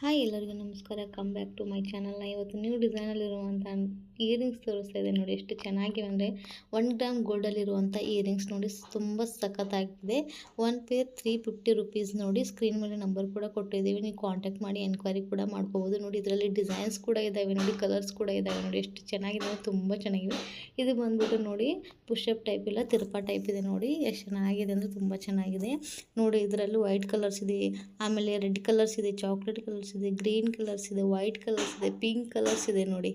Hi ಎಲ್ಲರಿಗೂ ನಮಸ್ಕಾರ. Come back to my channel. ಇವತ್ತು ನ್ಯೂ ಡಿಸೈನಲ್ಲಿರುವಂಥ ಇಯರಿಂಗ್ಸ್ ತೋರಿಸ್ತಾ ಇದೆ ನೋಡಿ. ಎಷ್ಟು ಚೆನ್ನಾಗಿವೆ ಅಂದರೆ 1 ಗ್ರಾಮ್ ಗೋಲ್ಡಲ್ಲಿರುವಂಥ ಇಯರಿಂಗ್ಸ್ ನೋಡಿ, ತುಂಬ ಸಖತ್ತಾಗಿದೆ. ಒನ್ ಪೇರ್ 350 ರುಪೀಸ್ ನೋಡಿ. ಸ್ಕ್ರೀನ್ ಮೇಲೆ ನಂಬರ್ ಕೂಡ ಕೊಟ್ಟಿದ್ದೀವಿ, ನೀವು ಕಾಂಟ್ಯಾಕ್ಟ್ ಮಾಡಿ ಎನ್ಕ್ವೈರಿ ಕೂಡ ಮಾಡ್ಕೋಬೋದು ನೋಡಿ. ಇದರಲ್ಲಿ ಡಿಸೈನ್ಸ್ ಕೂಡ ಇದ್ದಾವೆ ನೋಡಿ, ಕಲರ್ಸ್ ಕೂಡ ಇದ್ದಾವೆ ನೋಡಿ. ಎಷ್ಟು ಚೆನ್ನಾಗಿದೆ, ತುಂಬ ಚೆನ್ನಾಗಿವೆ. ಇದು ಬಂದ್ಬಿಟ್ಟು ನೋಡಿ ಪುಷಪ್ ಟೈಪ್ ಇಲ್ಲ, ತಿರುಪ ಟೈಪ್ ಇದೆ ನೋಡಿ. ಎಷ್ಟು ಚೆನ್ನಾಗಿದೆ ಅಂದರೆ ತುಂಬ ಚೆನ್ನಾಗಿದೆ ನೋಡಿ. ಇದರಲ್ಲೂ ವೈಟ್ ಕಲರ್ಸ್ ಇದೆ, ಆಮೇಲೆ ರೆಡ್ ಕಲರ್ಸ್ ಇದೆ, ಚಾಕ್ಲೇಟ್ ಕಲರ್ಸ್ ಇದೆ, ಗ್ರೀನ್ ಕಲರ್ಸ್ ಇದೆ, ವೈಟ್ ಕಲರ್ಸ್ ಇದೆ, ಪಿಂಕ್ ಕಲರ್ಸ್ ಇದೆ ನೋಡಿ.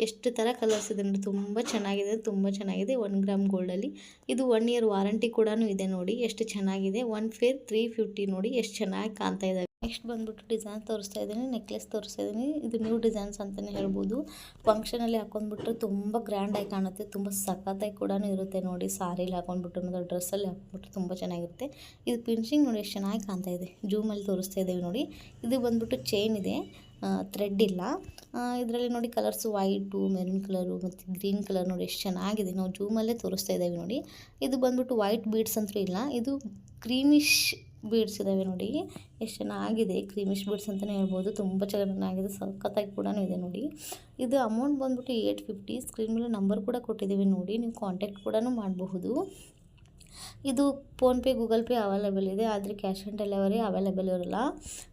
ಎಷ್ಟು ಥರ ಕಲರ್ಸ್ ಇದೆ ನೋಡಿ, ತುಂಬ ಚೆನ್ನಾಗಿದೆ, ತುಂಬ ಚೆನ್ನಾಗಿದೆ. 1 ಗ್ರಾಮ್ ಗೋಲ್ಡಲ್ಲಿ ಇದು 1 ಇಯರ್ ವಾರಂಟಿ ಕೂಡ ಇದೆ ನೋಡಿ. ಎಷ್ಟು ಚೆನ್ನಾಗಿದೆ. 1 ಪೇರ್ 350 ನೋಡಿ, ಎಷ್ಟು ಚೆನ್ನಾಗಿ ಕಾಣ್ತಾ ಇದ್ದಾವೆ. ನೆಕ್ಸ್ಟ್ ಬಂದ್ಬಿಟ್ಟು ಡಿಸೈನ್ ತೋರಿಸ್ತಾ ಇದ್ದೀನಿ, ನೆಕ್ಲೆಸ್ ತೋರಿಸ್ತಾ ಇದ್ದೀನಿ. ಇದು ನ್ಯೂ ಡಿಸೈನ್ಸ್ ಅಂತಲೇ ಹೇಳ್ಬೋದು. ಫಂಕ್ಷನಲ್ಲಿ ಹಾಕೊಂಡ್ಬಿಟ್ರೆ ತುಂಬ ಗ್ರ್ಯಾಂಡಾಗಿ ಕಾಣುತ್ತೆ, ತುಂಬ ಸಖತ್ತಾಗಿ ಕೂಡ ಇರುತ್ತೆ ನೋಡಿ. ಸಾರಿಲಿ ಹಾಕೊಂಡ್ಬಿಟ್ಟು ಮತ್ತು ಡ್ರೆಸ್ಸಲ್ಲಿ ಹಾಕ್ಬಿಟ್ರೆ ತುಂಬ ಚೆನ್ನಾಗಿರುತ್ತೆ. ಇದು ಫಿನಿಶಿಂಗ್ ನೋಡಿ ಎಷ್ಟು ಚೆನ್ನಾಗಿ ಕಾಣ್ತಾ ಇದೆ. ಜೂಮಲ್ಲಿ ತೋರಿಸ್ತಾ ಇದ್ದೀವಿ ನೋಡಿ. ಇದು ಬಂದ್ಬಿಟ್ಟು ಚೈನ್ ಇದೆ, ಥ್ರೆಡ್ ಇಲ್ಲ. ಇದರಲ್ಲಿ ನೋಡಿ ಕಲರ್ಸ್ ವೈಟು, ಮೆರೂನ್ ಕಲರು ಮತ್ತು ಗ್ರೀನ್ ಕಲರ್ ನೋಡಿ, ಎಷ್ಟು ಚೆನ್ನಾಗಿದೆ. ನಾವು ಜೂಮಲ್ಲೇ ತೋರಿಸ್ತಾ ಇದ್ದೀವಿ ನೋಡಿ. ಇದು ಬಂದ್ಬಿಟ್ಟು ವೈಟ್ ಬೀಡ್ಸ್ ಅಂತೂ ಇಲ್ಲ, ಇದು ಕ್ರೀಮಿಶ್ ಬೀಡ್ಸ್ ಇದ್ದಾವೆ ನೋಡಿ. ಎಷ್ಟು ಚೆನ್ನಾಗಿದೆ, ಕ್ರೀಮಿಶ್ ಬೀಡ್ಸ್ ಅಂತಲೇ ಹೇಳ್ಬೋದು. ತುಂಬ ಚೆನ್ನಾಗಿದೆ, ಸಖತ್ತಾಗಿ ಕೂಡ ಇದೆ ನೋಡಿ. ಇದು ಅಮೌಂಟ್ ಬಂದ್ಬಿಟ್ಟು 850. ಸ್ಕ್ರೀನ್ ಮೇಲೆ ನಂಬರ್ ಕೂಡ ಕೊಟ್ಟಿದ್ದೀವಿ ನೋಡಿ, ನೀವು ಕಾಂಟ್ಯಾಕ್ಟ್ ಕೂಡ ಮಾಡಬಹುದು. ಇದು ಫೋನ್ಪೇ, ಗೂಗಲ್ ಪೇ ಅವೈಲೇಬಲ್ ಇದೆ, ಆದರೆ ಕ್ಯಾಶ್ ಆನ್ ಡೆಲಿವರಿ ಅವೈಲೇಬಲ್ ಇರೋಲ್ಲ.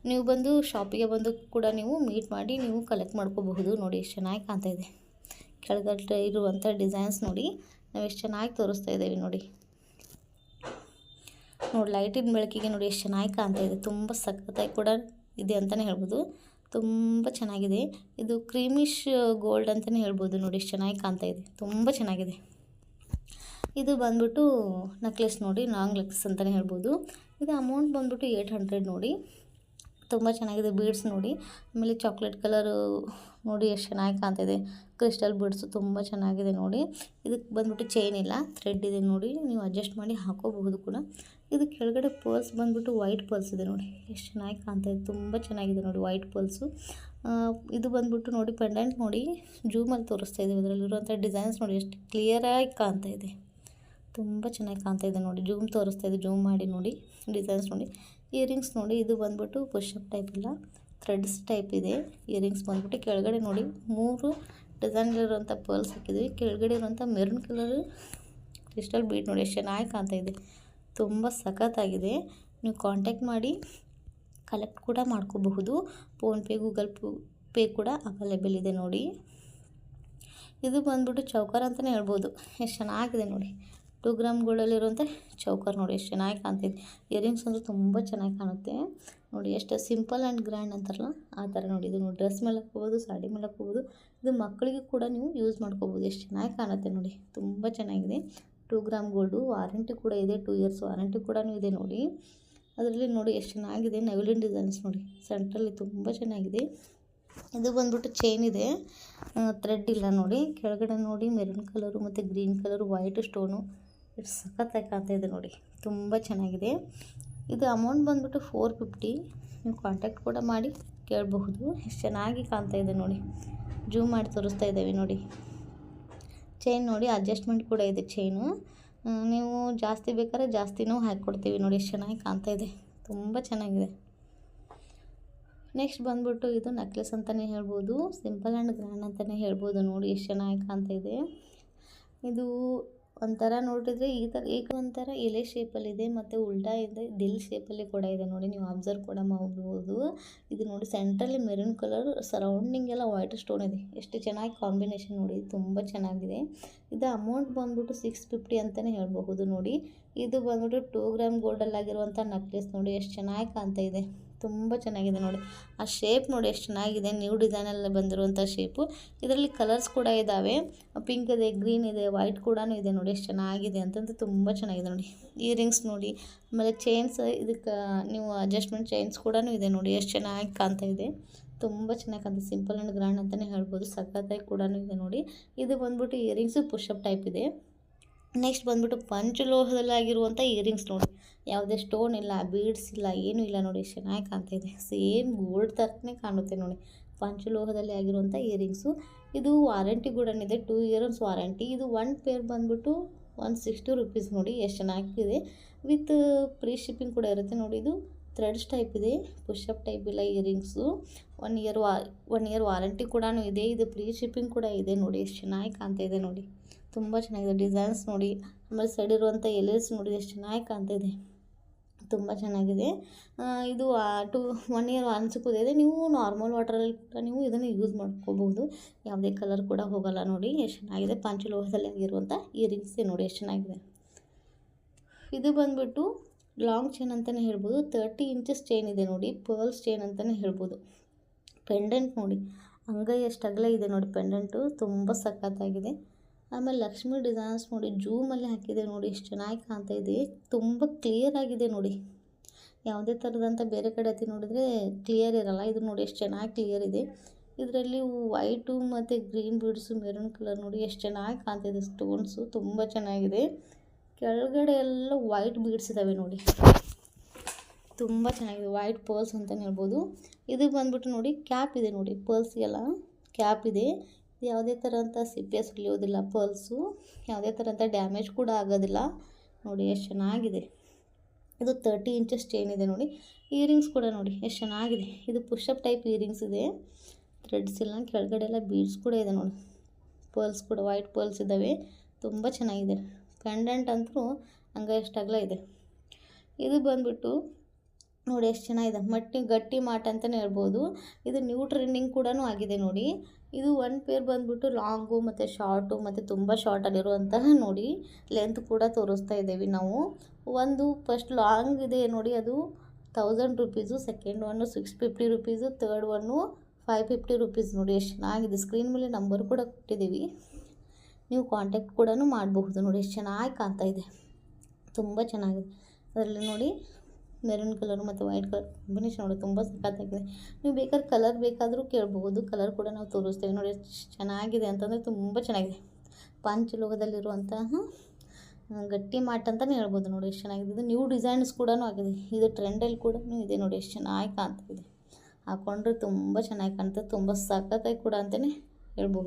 ನೀವು ಬಂದು ಶಾಪಿಗೆ ಬಂದು ಕೂಡ ನೀವು ಮೀಟ್ ಮಾಡಿ ನೀವು ಕಲೆಕ್ಟ್ ಮಾಡ್ಕೋಬಹುದು ನೋಡಿ. ಎಷ್ಟು ಚೆನ್ನಾಗಿ ಕಾಣ್ತಾ ಇದೆ. ಕೆಳಗಡೆ ಇರುವಂಥ ಡಿಸೈನ್ಸ್ ನೋಡಿ, ನಾವು ಎಷ್ಟು ಚೆನ್ನಾಗಿ ತೋರಿಸ್ತಾ ಇದ್ದೀವಿ ನೋಡಿ. ಲೈಟಿನ ಬೆಳಕಿಗೆ ನೋಡಿ ಎಷ್ಟು ಚೆನ್ನಾಗಿ ಕಾಣ್ತಾ ಇದೆ. ತುಂಬ ಸಖತ್ತಾಗಿ ಕೂಡ ಇದೆ ಅಂತಲೇ ಹೇಳ್ಬೋದು, ತುಂಬ ಚೆನ್ನಾಗಿದೆ. ಇದು ಕ್ರೀಮಿಶ್ ಗೋಲ್ಡ್ ಅಂತಲೇ ಹೇಳ್ಬೋದು ನೋಡಿ. ಎಷ್ಟು ಚೆನ್ನಾಗಿ ಕಾಣ್ತಾ ಇದೆ, ತುಂಬ ಚೆನ್ನಾಗಿದೆ. ಇದು ಬಂದ್ಬಿಟ್ಟು ನೆಕ್ಲೆಸ್ ನೋಡಿ, ಲಾಂಗ್ ನೆಕ್ಲೆಸ್ ಅಂತಲೇ ಹೇಳ್ಬೋದು. ಇದು ಅಮೌಂಟ್ ಬಂದ್ಬಿಟ್ಟು 800 ನೋಡಿ. ತುಂಬ ಚೆನ್ನಾಗಿದೆ. ಬೀಡ್ಸ್ ನೋಡಿ, ಆಮೇಲೆ ಚಾಕ್ಲೇಟ್ ಕಲರು ನೋಡಿ, ಎಷ್ಟು ಚೆನ್ನಾಗಿ ಕಾಣ್ತಾಯಿದೆ. ಕ್ರಿಸ್ಟಲ್ ಬೀಡ್ಸು ತುಂಬ ಚೆನ್ನಾಗಿದೆ ನೋಡಿ. ಇದಕ್ಕೆ ಬಂದ್ಬಿಟ್ಟು ಚೈನ್ ಇಲ್ಲ, ಥ್ರೆಡ್ ಇದೆ ನೋಡಿ, ನೀವು ಅಡ್ಜಸ್ಟ್ ಮಾಡಿ ಹಾಕೋಬಹುದು ಕೂಡ. ಇದು ಕೆಳಗಡೆ ಪರ್ಲ್ಸ್ ಬಂದ್ಬಿಟ್ಟು ವೈಟ್ ಪರ್ಲ್ಸ್ ಇದೆ ನೋಡಿ, ಎಷ್ಟು ಚೆನ್ನಾಗಿ ಕಾಣ್ತಾಯಿದೆ. ತುಂಬ ಚೆನ್ನಾಗಿದೆ ನೋಡಿ ವೈಟ್ ಪರ್ಲ್ಸು. ಇದು ಬಂದ್ಬಿಟ್ಟು ನೋಡಿ ಪೆಂಡೆಂಟ್ ನೋಡಿ, ಜೂಮಲ್ಲಿ ತೋರಿಸ್ತಾ ಇದ್ದೀವಿ. ಇದರಲ್ಲಿರುವಂಥ ಡಿಸೈನ್ಸ್ ನೋಡಿ ಎಷ್ಟು ಕ್ಲಿಯರಾಗಿ ಕಾಣ್ತಾ ಇದೆ, ತುಂಬ ಚೆನ್ನಾಗಿ ಕಾಣ್ತಾ ಇದೆ ನೋಡಿ. ಜೂಮ್ ತೋರಿಸ್ತಾ ಇದೆ, ಜೂಮ್ ಮಾಡಿ ನೋಡಿ ಡಿಸೈನ್ಸ್ ನೋಡಿ. ಇಯರಿಂಗ್ಸ್ ನೋಡಿ, ಇದು ಬಂದ್ಬಿಟ್ಟು ಪುಷಪ್ ಟೈಪ್ ಇಲ್ಲ, ಥ್ರೆಡ್ಸ್ ಟೈಪ್ ಇದೆ. ಇಯರಿಂಗ್ಸ್ ಬಂದ್ಬಿಟ್ಟು ಕೆಳಗಡೆ ನೋಡಿ 3 ಡಿಸೈನ್ಗಳಿರುವಂಥ ಪರ್ಲ್ಸ್ ಹಾಕಿದ್ವಿ. ಕೆಳಗಡೆ ಇರುವಂಥ ಮೆರೂನ್ ಕಲರ್ ಕ್ರಿಸ್ಟಲ್ ಬೀಡ್ ನೋಡಿ, ಎಷ್ಟು ಚೆನ್ನಾಗಿ ಕಾಣ್ತಾ ಇದೆ, ತುಂಬ ಸಖತ್ತಾಗಿದೆ. ನೀವು ಕಾಂಟ್ಯಾಕ್ಟ್ ಮಾಡಿ ಕಲೆಕ್ಟ್ ಕೂಡ ಮಾಡ್ಕೋಬಹುದು. ಫೋನ್ಪೇ, ಗೂಗಲ್ ಪೇ ಕೂಡ ಅವೈಲೇಬಲ್ ಇದೆ ನೋಡಿ. ಇದು ಬಂದ್ಬಿಟ್ಟು ಚೌಕರ್ ಅಂತಲೇ ಹೇಳ್ಬೋದು. ಎಷ್ಟು ಚೆನ್ನಾಗಿದೆ ನೋಡಿ. 2 ಗ್ರಾಮ್ ಗೋಲ್ಡಲ್ಲಿರುವಂಥ ಚೌಕರ್ ನೋಡಿ, ಎಷ್ಟು ಚೆನ್ನಾಗಿ ಕಾಣ್ತಿದೆ. ಇಯರಿಂಗ್ಸ್ ಅಂದರೆ ತುಂಬ ಚೆನ್ನಾಗಿ ಕಾಣುತ್ತೆ ನೋಡಿ. ಎಷ್ಟು ಸಿಂಪಲ್ ಆ್ಯಂಡ್ ಗ್ರ್ಯಾಂಡ್ ಅಂತಾರಲ್ಲ ಆ ಥರ ನೋಡಿ. ಇದು ನೋಡಿ ಡ್ರೆಸ್ ಮೇಲೆ ಹಾಕ್ಕೋಬೋದು, ಸಾಡಿ ಮೇಲೆ ಹಾಕ್ಕೋಬೋದು. ಇದು ಮಕ್ಕಳಿಗೆ ಕೂಡ ನೀವು ಯೂಸ್ ಮಾಡ್ಕೋಬೋದು. ಎಷ್ಟು ಚೆನ್ನಾಗಿ ಕಾಣುತ್ತೆ ನೋಡಿ, ತುಂಬ ಚೆನ್ನಾಗಿದೆ. 2 ಗ್ರಾಮ್ ಗೋಲ್ಡು, ವಾರಂಟಿ ಕೂಡ ಇದೆ, 2 ಇಯರ್ಸ್ ವಾರಂಟಿ ಕೂಡ ಇದೆ ನೋಡಿ. ಅದರಲ್ಲಿ ನೋಡಿ ಎಷ್ಟು ಚೆನ್ನಾಗಿದೆ. ನವಿಲಿನ ಡಿಸೈನ್ಸ್ ನೋಡಿ, ಸೆಂಟ್ರಲ್ಲಿ ತುಂಬ ಚೆನ್ನಾಗಿದೆ. ಇದು ಬಂದ್ಬಿಟ್ಟು ಚೈನ್ ಇದೆ, ಥ್ರೆಡ್ ಇಲ್ಲ ನೋಡಿ. ಕೆಳಗಡೆ ನೋಡಿ ಮೆರೂನ್ ಕಲರು ಮತ್ತು ಗ್ರೀನ್ ಕಲರು, ವೈಟ್ ಸ್ಟೋನು, ಎಷ್ಟು ಸಖತ್ತಾಗಿ ಕಾಣ್ತಾ ಇದೆ ನೋಡಿ, ತುಂಬ ಚೆನ್ನಾಗಿದೆ. ಇದು ಅಮೌಂಟ್ ಬಂದ್ಬಿಟ್ಟು 450. ನೀವು ಕಾಂಟ್ಯಾಕ್ಟ್ ಕೂಡ ಮಾಡಿ ಕೇಳಬಹುದು. ಎಷ್ಟು ಚೆನ್ನಾಗಿ ಕಾಣ್ತಾ ಇದೆ ನೋಡಿ. ಜೂಮ್ ಮಾಡಿ ತೋರಿಸ್ತಾ ಇದ್ದೇವೆ ನೋಡಿ. ಚೈನ್ ನೋಡಿ, ಅಡ್ಜಸ್ಟ್ಮೆಂಟ್ ಕೂಡ ಇದೆ ಚೈನು. ನೀವು ಜಾಸ್ತಿ ಬೇಕಾದ್ರೆ ಜಾಸ್ತಿನೂ ಹಾಕಿಕೊಡ್ತೀವಿ ನೋಡಿ. ಎಷ್ಟು ಚೆನ್ನಾಗಿ ಕಾಣ್ತಾ ಇದೆ, ತುಂಬ ಚೆನ್ನಾಗಿದೆ. ನೆಕ್ಸ್ಟ್ ಬಂದ್ಬಿಟ್ಟು ಇದು ನೆಕ್ಲೆಸ್ ಅಂತಲೇ ಹೇಳ್ಬೋದು, ಸಿಂಪಲ್ ಆ್ಯಂಡ್ ಗ್ರ್ಯಾಂಡ್ ಅಂತಲೇ ಹೇಳ್ಬೋದು ನೋಡಿ. ಎಷ್ಟು ಚೆನ್ನಾಗಿ ಕಾಣ್ತಾ ಇದೆ. ಇದು ಒಂಥರ ನೋಡಿದ್ರೆ ಈಗ ಒಂಥರ ಎಲೆ ಶೇಪಲ್ಲಿದೆ ಮತ್ತು ಉಲ್ಟಾ ಇದೆ, ದಿಲ್ ಶೇಪಲ್ಲಿ ಕೂಡ ಇದೆ ನೋಡಿ. ನೀವು ಅಬ್ಸರ್ವ್ ಕೂಡ ಮಾಡ್ಬೋದು. ಇದು ನೋಡಿ ಸೆಂಟ್ರಲ್ಲಿ ಮೆರೂನ್ ಕಲರ್, ಸರೌಂಡಿಂಗ್ ಎಲ್ಲ ವೈಟ್ ಸ್ಟೋನ್ ಇದೆ. ಎಷ್ಟು ಚೆನ್ನಾಗಿ ಕಾಂಬಿನೇಷನ್ ನೋಡಿ, ತುಂಬ ಚೆನ್ನಾಗಿದೆ. ಇದು ಅಮೌಂಟ್ ಬಂದ್ಬಿಟ್ಟು 650 ಅಂತಲೇ ಹೇಳಬಹುದು ನೋಡಿ. ಇದು ಬಂದ್ಬಿಟ್ಟು 2 ಗ್ರಾಮ್ ಗೋಲ್ಡಲ್ಲಾಗಿರುವಂಥ ನೆಕ್ಲೆಸ್ ನೋಡಿ, ಎಷ್ಟು ಚೆನ್ನಾಗಿ ಕಾಣ್ತಾ ಇದೆ, ತುಂಬ ಚೆನ್ನಾಗಿದೆ ನೋಡಿ. ಆ ಶೇಪ್ ನೋಡಿ ಎಷ್ಟು ಚೆನ್ನಾಗಿದೆ, ನ್ಯೂ ಡಿಸೈನಲ್ಲಿ ಬಂದಿರುವಂಥ ಶೇಪು. ಇದರಲ್ಲಿ ಕಲರ್ಸ್ ಕೂಡ ಇದ್ದಾವೆ, ಪಿಂಕ್ ಇದೆ, ಗ್ರೀನ್ ಇದೆ, ವೈಟ್ ಕೂಡ ಇದೆ ನೋಡಿ. ಎಷ್ಟು ಚೆನ್ನಾಗಿದೆ ಅಂತಂದ್ರೆ ತುಂಬ ಚೆನ್ನಾಗಿದೆ ನೋಡಿ. ಇಯರಿಂಗ್ಸ್ ನೋಡಿ, ಆಮೇಲೆ ಚೈನ್ಸ್, ಇದಕ್ಕೆ ನೀವು ಅಡ್ಜಸ್ಟ್ಮೆಂಟ್ ಚೈನ್ಸ್ ಕೂಡ ಇದೆ ನೋಡಿ. ಎಷ್ಟು ಚೆನ್ನಾಗಿ ಕಾಣ್ತಾ ಇದೆ, ತುಂಬ ಚೆನ್ನಾಗಿ ಕಾಣ್ತದೆ. ಸಿಂಪಲ್ ಆ್ಯಂಡ್ ಗ್ರ್ಯಾಂಡ್ ಅಂತಲೇ ಹೇಳ್ಬೋದು, ಸಖತ್ತಾಗಿ ಕೂಡ ಇದೆ ನೋಡಿ. ಇದು ಬಂದ್ಬಿಟ್ಟು ಇಯರಿಂಗ್ಸು ಪುಷಪ್ ಟೈಪ್ ಇದೆ. ನೆಕ್ಸ್ಟ್ ಬಂದ್ಬಿಟ್ಟು ಪಂಚಲೋಹದಲ್ಲಾಗಿರುವಂಥ ಇಯರಿಂಗ್ಸ್ ನೋಡಿ, ಯಾವುದೇ ಸ್ಟೋನ್ ಇಲ್ಲ, ಬೀಡ್ಸ್ ಇಲ್ಲ, ಏನೂ ಇಲ್ಲ ನೋಡಿ. ಎಷ್ಟು ಚೆನ್ನಾಗಿ ಕಾಣ್ತಾ ಇದೆ, ಸೇಮ್ ಗೋಲ್ಡ್ ಥರನೇ ಕಾಣುತ್ತೆ ನೋಡಿ. ಪಂಚಲೋಹದಲ್ಲಿ ಆಗಿರುವಂಥ ಇಯರಿಂಗ್ಸು. ಇದು ವಾರಂಟಿ ಕೂಡ ಇದೆ, 2 ಇಯರ್ಸ್ ವಾರಂಟಿ. ಇದು 1 ಪೇರ್ ಬಂದ್ಬಿಟ್ಟು 160 ರುಪೀಸ್ ನೋಡಿ. ಎಷ್ಟು ಚೆನ್ನಾಗಿದೆ, ವಿತ್ ಫ್ರೀ ಶಿಪ್ಪಿಂಗ್ ಕೂಡ ಇರುತ್ತೆ ನೋಡಿ. ಇದು ಥ್ರೆಡ್ಸ್ ಟೈಪ್ ಇದೆ, ಪುಷಪ್ ಟೈಪ್ ಇಲ್ಲ ಇಯರಿಂಗ್ಸು. 1 ಇಯರ್ ವಾರಂಟಿ ಕೂಡ ಇದೆ. ಇದು ಫ್ರೀ ಶಿಪ್ಪಿಂಗ್ ಕೂಡ ಇದೆ ನೋಡಿ. ಎಷ್ಟು ಚೆನ್ನಾಗಿ ಕಾಣ್ತಾ ಇದೆ ನೋಡಿ, ತುಂಬ ಚೆನ್ನಾಗಿದೆ ಡಿಸೈನ್ಸ್ ನೋಡಿ. ಆಮೇಲೆ ಸೈಡ್ ಇರುವಂಥ ಎಲೆಸ್ ನೋಡಿ ಎಷ್ಟು ಚೆನ್ನಾಗಿ ಕಾಣ್ತಾ ಇದೆ, ತುಂಬ ಚೆನ್ನಾಗಿದೆ. ಇದು 1 ಇಯರ್ ವಾರಂಟಿ ಕೂಡ ಇದೆ. ನೀವು ನಾರ್ಮಲ್ ವಾಟರಲ್ಲಿ ಕೂಡ ನೀವು ಇದನ್ನು ಯೂಸ್ ಮಾಡ್ಕೋಬಹುದು, ಯಾವುದೇ ಕಲರ್ ಕೂಡ ಹೋಗಲ್ಲ ನೋಡಿ. ಎಷ್ಟು ಚೆನ್ನಾಗಿದೆ, ಪಂಚಲೋಹದಲ್ಲಿ ಆಗಿರುವಂಥ ಇಯರಿಂಗ್ಸ್ ನೋಡಿ ಎಷ್ಟು ಚೆನ್ನಾಗಿದೆ. ಇದು ಬಂದುಬಿಟ್ಟು ಲಾಂಗ್ ಚೈನ್ ಅಂತಲೇ ಹೇಳ್ಬೋದು. 30 ಇಂಚಸ್ ಚೈನ್ ಇದೆ ನೋಡಿ, ಪರ್ಲ್ಸ್ ಚೈನ್ ಅಂತಲೇ ಹೇಳ್ಬೋದು. ಪೆಂಡೆಂಟ್ ನೋಡಿ, ಅಂಗೈ ಎಷ್ಟು ಅಗಲ ಇದೆ ನೋಡಿ ಪೆಂಡೆಂಟು, ತುಂಬ ಸಖತ್ತಾಗಿದೆ. ಆಮೇಲೆ ಲಕ್ಷ್ಮಿ ಡಿಸೈನ್ಸ್ ನೋಡಿ, ಜೂಮಲ್ಲಿ ಹಾಕಿದೆ ನೋಡಿ, ಎಷ್ಟು ಚೆನ್ನಾಗಿ ಕಾಣ್ತಾ ಇದೆ, ತುಂಬ ಕ್ಲಿಯರ್ ಆಗಿದೆ ನೋಡಿ. ಯಾವುದೇ ಥರದಂಥ ಬೇರೆ ಕಡೆ ಹತ್ತಿ ನೋಡಿದರೆ ಕ್ಲಿಯರ್ ಇರಲ್ಲ, ಇದು ನೋಡಿ ಎಷ್ಟು ಚೆನ್ನಾಗಿ ಕ್ಲಿಯರ್ ಇದೆ. ಇದರಲ್ಲಿ ವೈಟು ಮತ್ತು ಗ್ರೀನ್ ಬೀಡ್ಸು, ಮೆರೂನ್ ಕಲರ್ ನೋಡಿ ಎಷ್ಟು ಚೆನ್ನಾಗಿ ಕಾಣ್ತಾ ಇದೆ. ಸ್ಟೋನ್ಸು ತುಂಬ ಚೆನ್ನಾಗಿದೆ. ಕೆಳಗಡೆ ಎಲ್ಲ ವೈಟ್ ಬೀಡ್ಸ್ ಇದ್ದಾವೆ ನೋಡಿ, ತುಂಬ ಚೆನ್ನಾಗಿದೆ. ವೈಟ್ ಪರ್ಲ್ಸ್ ಅಂತಲೇ ಹೇಳ್ಬೋದು. ಇದು ಬಂದ್ಬಿಟ್ಟು ನೋಡಿ ಕ್ಯಾಪ್ ಇದೆ ನೋಡಿ, ಪರ್ಲ್ಸ್ಗೆಲ್ಲ ಕ್ಯಾಪ್ ಇದೆ. ಯಾವುದೇ ಥರಂಥ ಸಿಪ್ಪೆ ಸುಲಿಯೋದಿಲ್ಲ ಪರ್ಲ್ಸು, ಯಾವುದೇ ಥರಂಥ ಡ್ಯಾಮೇಜ್ ಕೂಡ ಆಗೋದಿಲ್ಲ ನೋಡಿ, ಎಷ್ಟು ಚೆನ್ನಾಗಿದೆ. ಇದು 30 ಇಂಚಸ್ ಚೈನ್ ಇದೆ ನೋಡಿ. ಇಯರಿಂಗ್ಸ್ ಕೂಡ ನೋಡಿ ಎಷ್ಟು ಚೆನ್ನಾಗಿದೆ. ಇದು ಪುಷಪ್ ಟೈಪ್ ಇಯರಿಂಗ್ಸ್ ಇದೆ, ಥ್ರೆಡ್ಸ್ ಇಲ್ಲ, ಕೆಳಗಡೆ ಎಲ್ಲ ಬೀಡ್ಸ್ ಕೂಡ ಇದೆ ನೋಡಿ. ಪರ್ಲ್ಸ್ ಕೂಡ ವೈಟ್ ಪರ್ಲ್ಸ್ ಇದ್ದಾವೆ, ತುಂಬ ಚೆನ್ನಾಗಿದೆ. ಪೆಂಡೆಂಟ್ ಅಂತೂ ಹಂಗೆ ಎಷ್ಟು ಅಗಲ ಇದೆ. ಇದು ಬಂದುಬಿಟ್ಟು ನೋಡಿ ಎಷ್ಟು ಚೆನ್ನಾಗಿದೆ, ಗಟ್ಟಿ ಮಾಟ್ ಅಂತಲೇ ಹೇಳ್ಬೋದು. ಇದು ನ್ಯೂ ಟ್ರೆಂಡಿಂಗ್ ಕೂಡ ಆಗಿದೆ ನೋಡಿ. ಇದು ಒಂದು ಪೇರ್ ಬಂದುಬಿಟ್ಟು ಲಾಂಗು ಮತ್ತು ಶಾರ್ಟು ಮತ್ತು ತುಂಬ ಶಾರ್ಟಲ್ಲಿರುವಂತಹ ನೋಡಿ ಲೆಂತ್ ಕೂಡ ತೋರಿಸ್ತಾ ಇದ್ದೇವೆ ನಾವು. ಒಂದು ಫಸ್ಟ್ ಲಾಂಗ್ ಇದೆ ನೋಡಿ, ಅದು 1000 rupees, second one 650 rupees, third one 550 rupees ನೋಡಿ. ಎಷ್ಟು ಚೆನ್ನಾಗಿದೆ. ಸ್ಕ್ರೀನ್ ಮೇಲೆ ನಂಬರ್ ಕೂಡ ಕೊಟ್ಟಿದ್ದೀವಿ, ನೀವು ಕಾಂಟ್ಯಾಕ್ಟ್ ಕೂಡ ಮಾಡಬಹುದು ನೋಡಿ. ಎಷ್ಟು ಚೆನ್ನಾಗಿ ಕಾಣ್ತಾ ಇದೆ, ತುಂಬ ಚೆನ್ನಾಗಿದೆ. ಅದರಲ್ಲಿ ನೋಡಿ ಮೆರೂನ್ ಕಲರ್ ಮತ್ತು ವೈಟ್ ಕಲರ್ ಕಾಂಬಿನೇಷನ್ ನೋಡಿ, ತುಂಬ ಸಖತ್ತಾಗಿದೆ. ನೀವು ಬೇಕಾದ್ರೆ ಕಲರ್ ಬೇಕಾದರೂ ಕೇಳಬಹುದು, ಕಲರ್ ಕೂಡ ನಾವು ತೋರಿಸ್ತೇವೆ ನೋಡಿ. ಎಷ್ಟು ಚೆನ್ನಾಗಿದೆ ಅಂತಂದರೆ ತುಂಬ ಚೆನ್ನಾಗಿದೆ. ಪಂಚಲೋಹದಲ್ಲಿರುವಂತಹ ಗಟ್ಟಿ ಮಾಟ್ ಅಂತಲೇ ಹೇಳ್ಬೋದು ನೋಡಿ, ಎಷ್ಟು ಚೆನ್ನಾಗಿದೆ. ಇದು ನ್ಯೂ ಡಿಸೈನ್ಸ್ ಕೂಡ ಆಗಿದೆ, ಇದು ಟ್ರೆಂಡಲ್ಲಿ ಕೂಡ ಇದೆ ನೋಡಿ. ಎಷ್ಟು ಚೆನ್ನಾಗಿ ಕಾಣ್ತಾ ಇದೆ, ಹಾಕ್ಕೊಂಡ್ರೆ ತುಂಬ ಚೆನ್ನಾಗಿ ಕಾಣ್ತದೆ, ತುಂಬ ಸಖತ್ತಾಗಿ ಕೂಡ ಅಂತಲೇ ಹೇಳ್ಬೋದು.